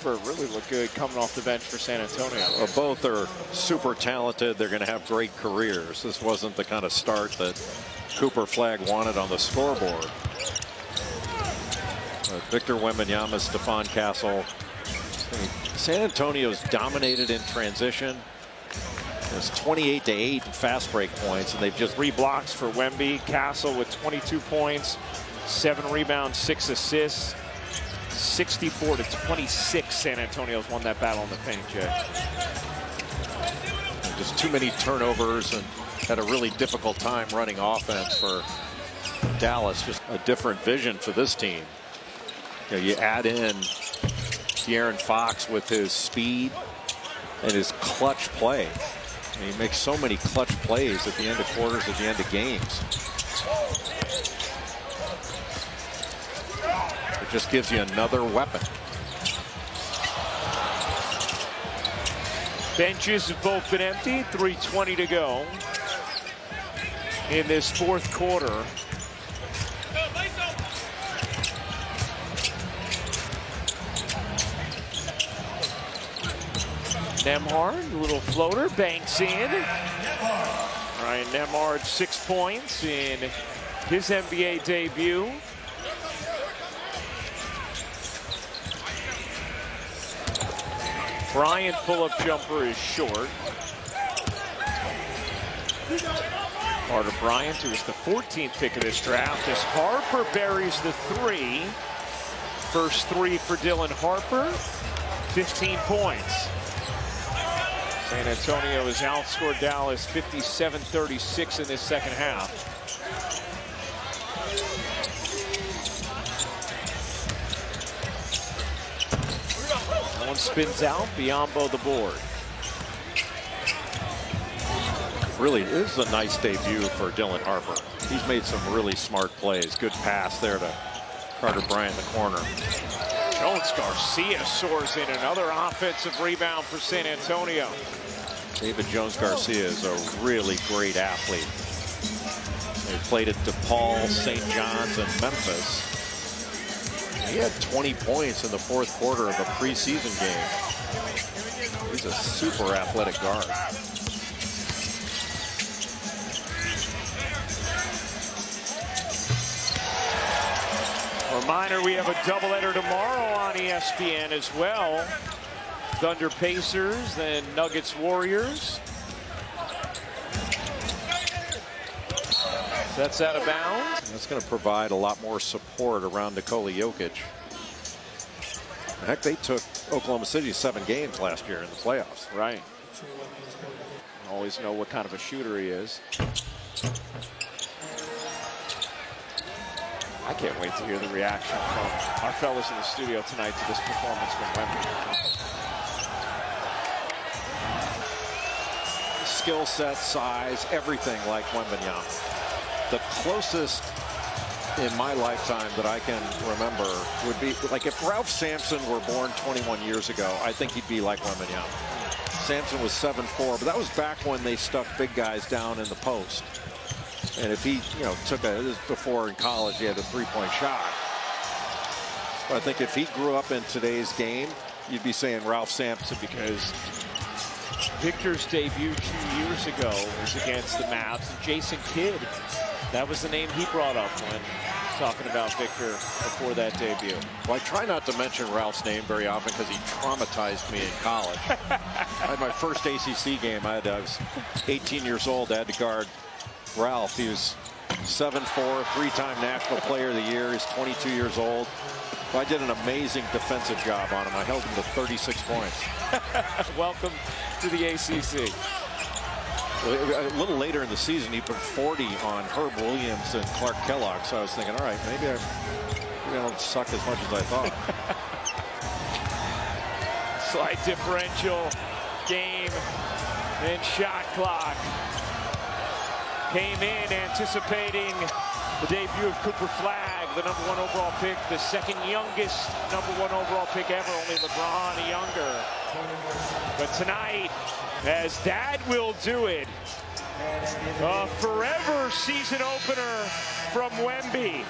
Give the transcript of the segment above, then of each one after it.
Harper really looked good coming off the bench for San Antonio. Well, both are super talented. They're going to have great careers. This wasn't the kind of start that Cooper Flagg wanted on the scoreboard. Victor Wembanyama, Stephon Castle. San Antonio's dominated in transition. It's 28-8 in fast break points, and they've just 3 blocks for Wemby. Castle with 22 points, 7 rebounds, 6 assists. 64-26. San Antonio's won that battle in the paint, Jay. Just too many turnovers and had a really difficult time running offense for Dallas. Just a different vision for this team. You know, you add in De'Aaron Fox with his speed and his clutch play. And he makes so many clutch plays at the end of quarters, at the end of games. It just gives you another weapon. Benches have both been empty. 3:20 to go in this fourth quarter. Nembhard, a little floater, banks in. Ryan Nembhard, 6 points in his NBA debut. Bryant pull-up jumper is short. Carter Bryant, who is the 14th pick of this draft, as Harper buries the 3. First 3 for Dylan Harper, 15 points. San Antonio has outscored Dallas 57-36 in this second half. One spins out, Biyombo the board. Really, this is a nice debut for Dylan Harper. He's made some really smart plays. Good pass there to Carter Bryant in the corner. Jones Garcia soars in, another offensive rebound for San Antonio. David Jones Garcia is a really great athlete. He played at DePaul, St. John's, and Memphis. He had 20 points in the fourth quarter of a preseason game. He's a super athletic guard. Reminder, we have a doubleheader tomorrow on ESPN as well. Thunder Pacers, then Nuggets Warriors. That's out of bounds. That's going to provide a lot more support around Nikola Jokic. Heck, they took Oklahoma City 7 games last year in the playoffs. Right. Always know what kind of a shooter he is. I can't wait to hear the reaction from our fellas in the studio tonight to this performance from Wemby. Skill set, size, everything like Wembanyama. The closest in my lifetime that I can remember would be like if Ralph Sampson were born 21 years ago, I think he'd be like Wembanyama. Sampson was 7'4", but that was back when they stuck big guys down in the post. And if he, took this was before in college, he had a 3-point shot. But I think if he grew up in today's game, you'd be saying Ralph Sampson, because Victor's debut 2 years ago was against the Mavs. Jason Kidd, that was the name he brought up when talking about Victor before that debut. Well, I try not to mention Ralph's name very often because he traumatized me in college. I had my first ACC game. I was 18 years old. I had to guard Ralph. He was 7'4", 3-time National Player of the Year. He's 22 years old. I did an amazing defensive job on him. I held him to 36 points. Welcome to the ACC. A little later in the season, he put 40 on Herb Williams and Clark Kellogg. So I was thinking, all right, maybe I don't suck as much as I thought. Slight differential game and shot clock. Came in anticipating the debut of Cooper Flagg, the #1 overall pick, the second youngest #1 overall pick ever, only LeBron younger. But tonight, as Dad will do it, a forever season opener from Wemby,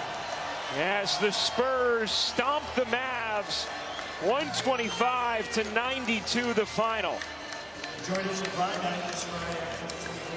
as the Spurs stomp the Mavs 125 to 92 the final. Joining us at Friday night this Friday after